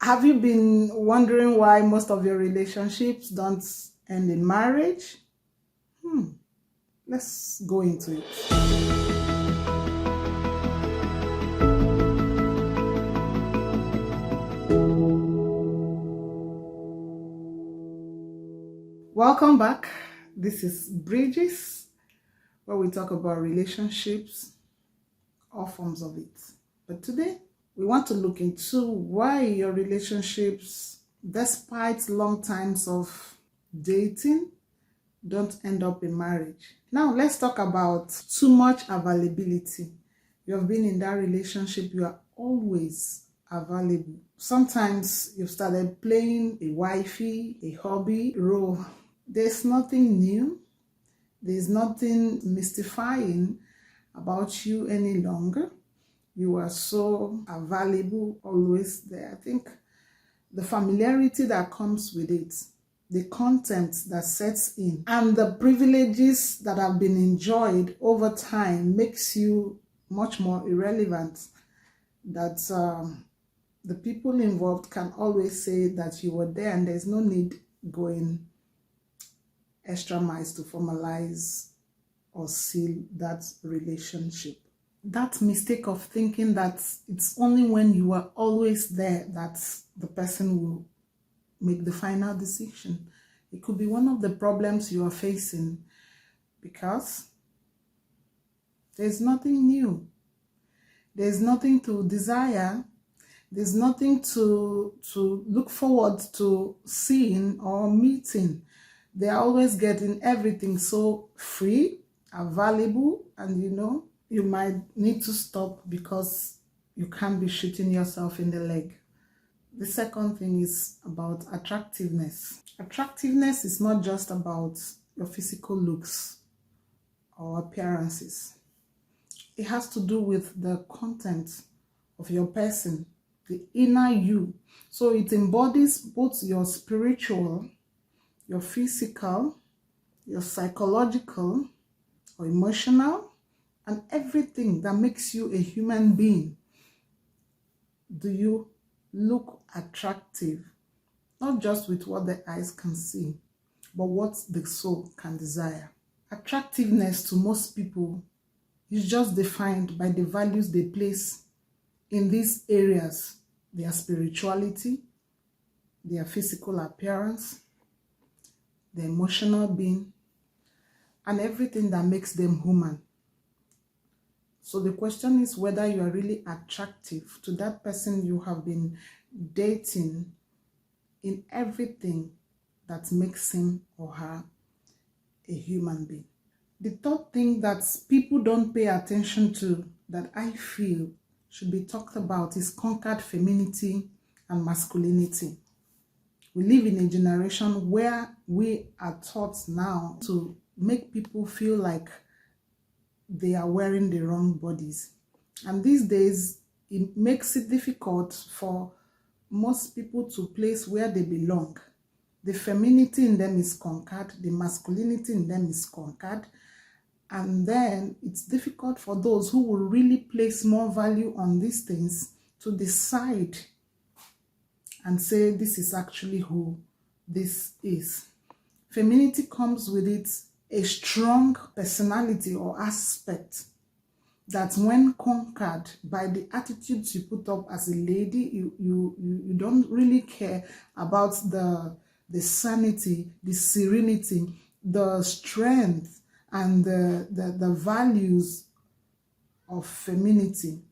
Have you been wondering why most of your relationships don't end in marriage? Let's go into it. Welcome back. This is Bridges, where we talk about relationships, all forms of it. But today, we want to look into why your relationships, despite long times of dating, don't end up in marriage. Now, let's talk about too much availability. You have been in that relationship, you are always available. Sometimes you've started playing a wifey, a hobby role. There's nothing new. There's nothing mystifying about you any longer. You are so available, always there. I think the familiarity that comes with it, the content that sets in, and the privileges that have been enjoyed over time makes you much more irrelevant. That the people involved can always say that you were there and there's no need going extra miles to formalize or seal that relationship. That mistake of thinking that it's only when you are always there that the person will make the final decision. It could be one of the problems you are facing because there's nothing new. There's nothing to desire. There's nothing to look forward to seeing or meeting. They're always getting everything so free, available, and you might need to stop because you can't be shooting yourself in the leg. The second thing is about attractiveness. Attractiveness is not just about your physical looks or appearances. It has to do with the content of your person, the inner you. So it embodies both your spiritual, your physical, your psychological or emotional, and everything that makes you a human being. Do you look attractive? Not just with what the eyes can see, but what the soul can desire. Attractiveness to most people is just defined by the values they place in these areas: their spirituality, their physical appearance, their emotional being, and everything that makes them human. So the question is whether you are really attractive to that person you have been dating in everything that makes him or her a human being. The third thing that people don't pay attention to, that I feel should be talked about, is conquered femininity and masculinity. We live in a generation where we are taught now to make people feel like they are wearing the wrong bodies. And these days, it makes it difficult for most people to place where they belong. The femininity in them is conquered, the masculinity in them is conquered, and then it's difficult for those who will really place more value on these things to decide and say this is actually who this is. Femininity comes with it a strong personality or aspect that, when conquered by the attitudes you put up as a lady, you don't really care about the sanity, the serenity, the strength, and the values of femininity.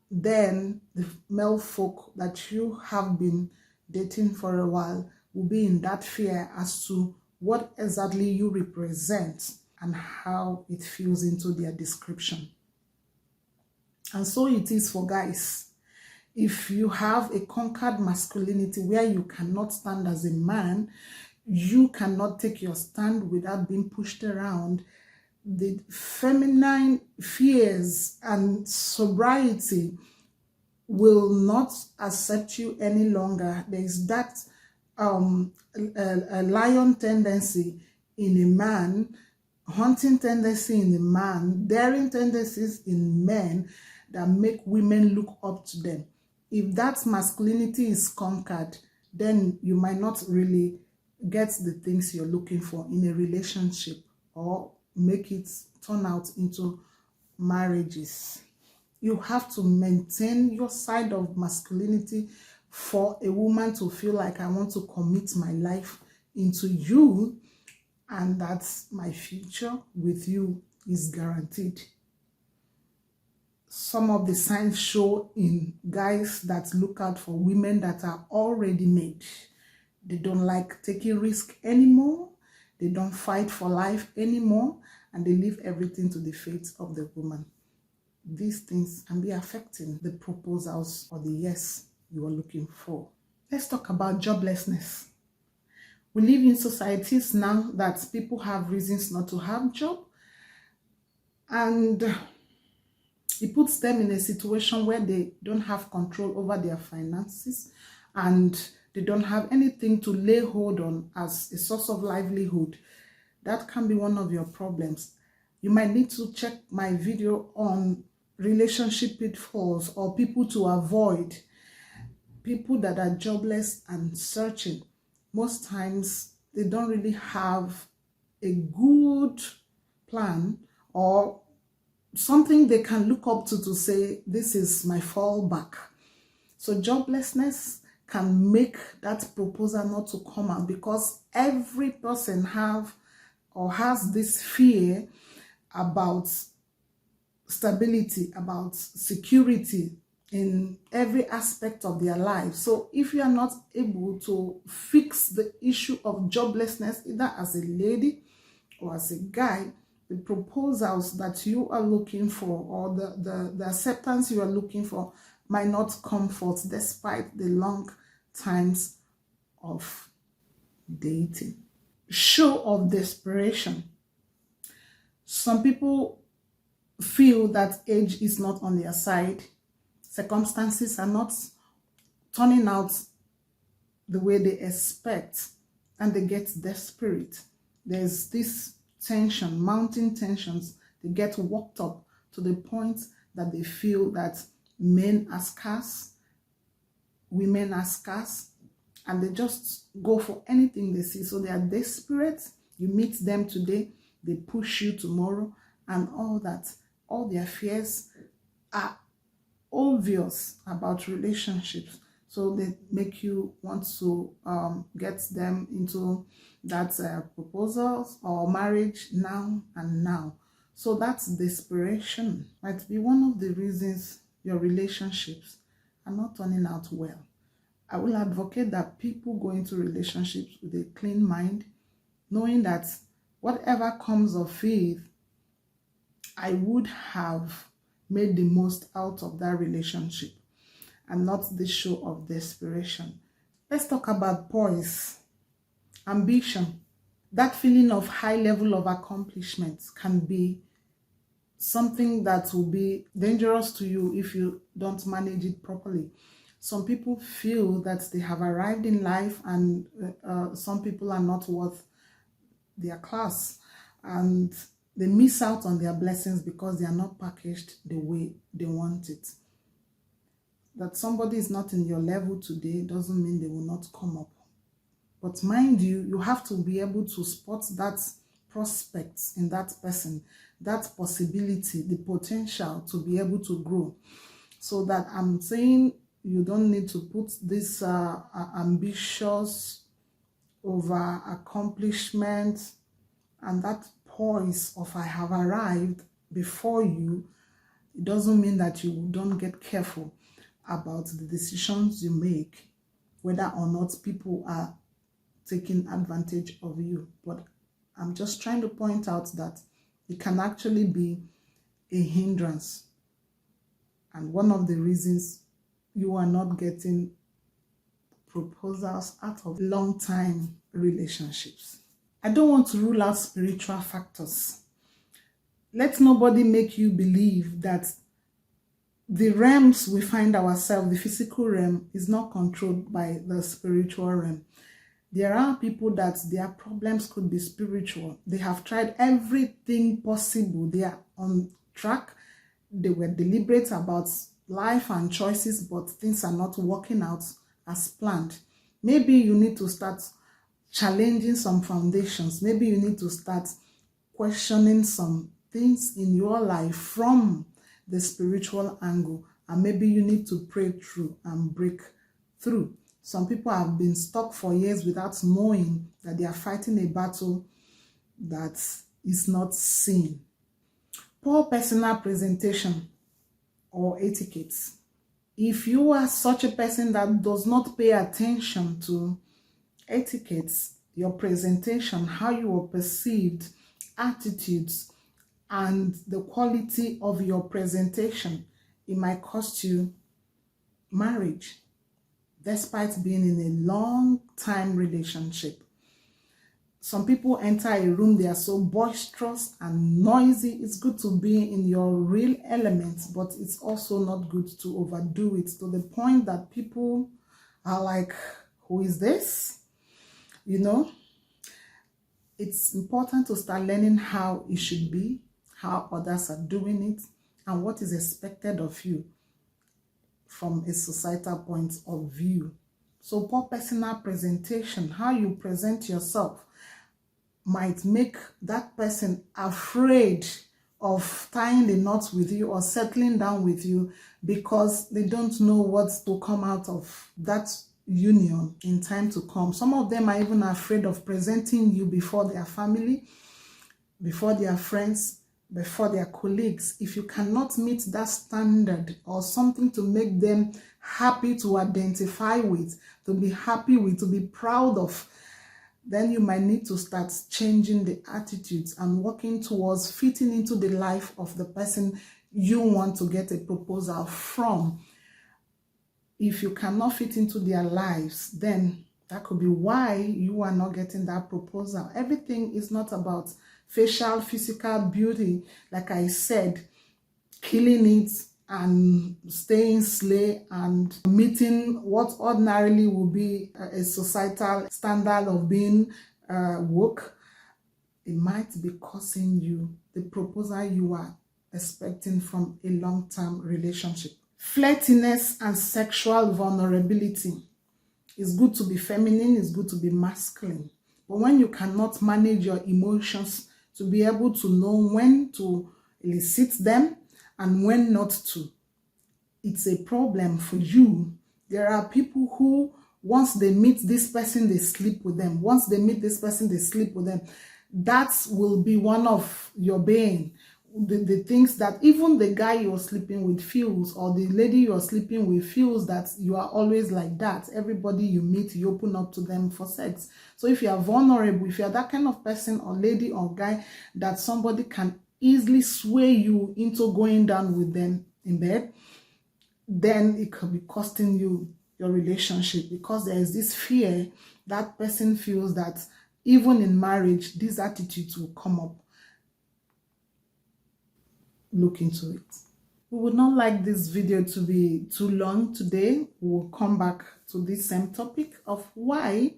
Then the male folk that you have been dating for a while will be in that fear as to what exactly you represent and how it feels into their description. And so it is for guys. If you have a conquered masculinity where you cannot stand as a man, you cannot take your stand without being pushed around, the feminine fears and sobriety will not accept you any longer. There is that a lion tendency in a man, hunting tendency in a man, daring tendencies in men that make women look up to them. if that masculinity is conquered, then you might not really get the things you're looking for in a relationship or make it turn out into marriages. You have to maintain your side of masculinity for a woman to feel like, I want to commit my life into you, and that's my future with you is guaranteed. Some of the signs show in guys that look out for women that are already made. They don't like taking risk anymore. They don't fight for life anymore, and they leave everything to the fate of the woman. These things can be affecting the proposals or the yes you are looking for. Let's talk about joblessness. We live in societies now that people have reasons not to have job, and it puts them in a situation where they don't have control over their finances and they don't have anything to lay hold on as a source of livelihood. That can be one of your problems. You might need to check my video on relationship pitfalls or people to avoid. People that are jobless and searching, most times they don't really have a good plan or something they can look up to say, this is my fallback. So joblessness can make that proposal not to come out, because every person has this fear about stability, about security in every aspect of their life. So if you are not able to fix the issue of joblessness, either as a lady or as a guy, the proposals that you are looking for or the acceptance you are looking for might not come forth despite the long times of dating. Show of desperation. Some people feel that age is not on their side. Circumstances are not turning out the way they expect, and they get desperate. There's this tension, mounting tensions. They get worked up to the point that they feel that men are scarce, women are scarce, and they just go for anything they see. So they are desperate. You meet them today, they push you tomorrow, and all that. All their fears are obvious about relationships. So they make you want to get them into that proposals or marriage now and now. So that's desperation. Might be one of the reasons your relationships are not turning out well. I will advocate that people go into relationships with a clean mind, knowing that whatever comes of it, I would have made the most out of that relationship and not the show of desperation. Let's talk about poise, ambition. That feeling of high level of accomplishment can be something that will be dangerous to you if you don't manage it properly. Some people feel that they have arrived in life, and some people are not worth their class, and they miss out on their blessings because they are not packaged the way they want it. That somebody is not in your level today doesn't mean they will not come up. But mind you, you have to be able to spot that prospect in that person, that possibility, the potential to be able to grow. So that I'm saying you don't need to put this ambitious over accomplishment and that poise of I have arrived before you. It doesn't mean that you don't get careful about the decisions you make, whether or not people are taking advantage of you. But I'm just trying to point out that it can actually be a hindrance, and one of the reasons you are not getting proposals out of long-time relationships. I don't want to rule out spiritual factors. Let nobody make you believe that the realms we find ourselves, the physical realm, is not controlled by the spiritual realm. There are people that their problems could be spiritual. They have tried everything possible. They are on track. They were deliberate about life and choices, but things are not working out as planned. Maybe you need to start challenging some foundations. Maybe you need to start questioning some things in your life from the spiritual angle, and maybe you need to pray through and break through. Some people have been stuck for years without knowing that they are fighting a battle that is not seen. Poor personal presentation or etiquettes. If you are such a person that does not pay attention to etiquettes, your presentation, how you are perceived, attitudes, and the quality of your presentation, it might cost you marriage, despite being in a long-time relationship. Some people enter a room, they are so boisterous and noisy. It's good to be in your real element, but it's also not good to overdo it to the point that people are like, who is this? You know, it's important to start learning how it should be, how others are doing it, and what is expected of you from a societal point of view. So poor personal presentation, how you present yourself, might make that person afraid of tying the knots with you or settling down with you, because they don't know what's to come out of that union in time to come. Some of them are even afraid of presenting you before their family, before their friends, before their colleagues. If you cannot meet that standard or something to make them happy to identify with, to be happy with, to be proud of, then you might need to start changing the attitudes and working towards fitting into the life of the person you want to get a proposal from. If you cannot fit into their lives, then that could be why you are not getting that proposal. Everything is not about facial, physical beauty. Like I said, killing it and staying slay and meeting what ordinarily would be a societal standard of being woke, it might be costing you the proposal you are expecting from a long-term relationship. Flirtiness and sexual vulnerability. It's good to be feminine, it's good to be masculine. But when you cannot manage your emotions to be able to know when to elicit them and when not to, it's a problem for you. There are people who, once they meet this person, they sleep with them. Once they meet this person, they sleep with them. That will be one of your bane. The things that even the guy you're sleeping with feels, or the lady you're sleeping with feels, that you are always like that. Everybody you meet, you open up to them for sex. So if you are vulnerable, if you are that kind of person or lady or guy that somebody can easily sway you into going down with them in bed, then it could be costing you your relationship, because there is this fear that person feels that even in marriage, these attitudes will come up. Look into it. We would not like this video to be too long today. We'll come back to this same topic of why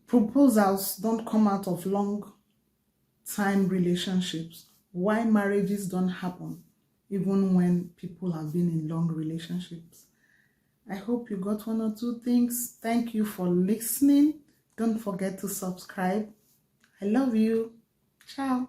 proposals don't come out of long-time relationships, why marriages don't happen even when people have been in long relationships. I hope you got one or two things. Thank you for listening. Don't forget to subscribe. I love you. Ciao.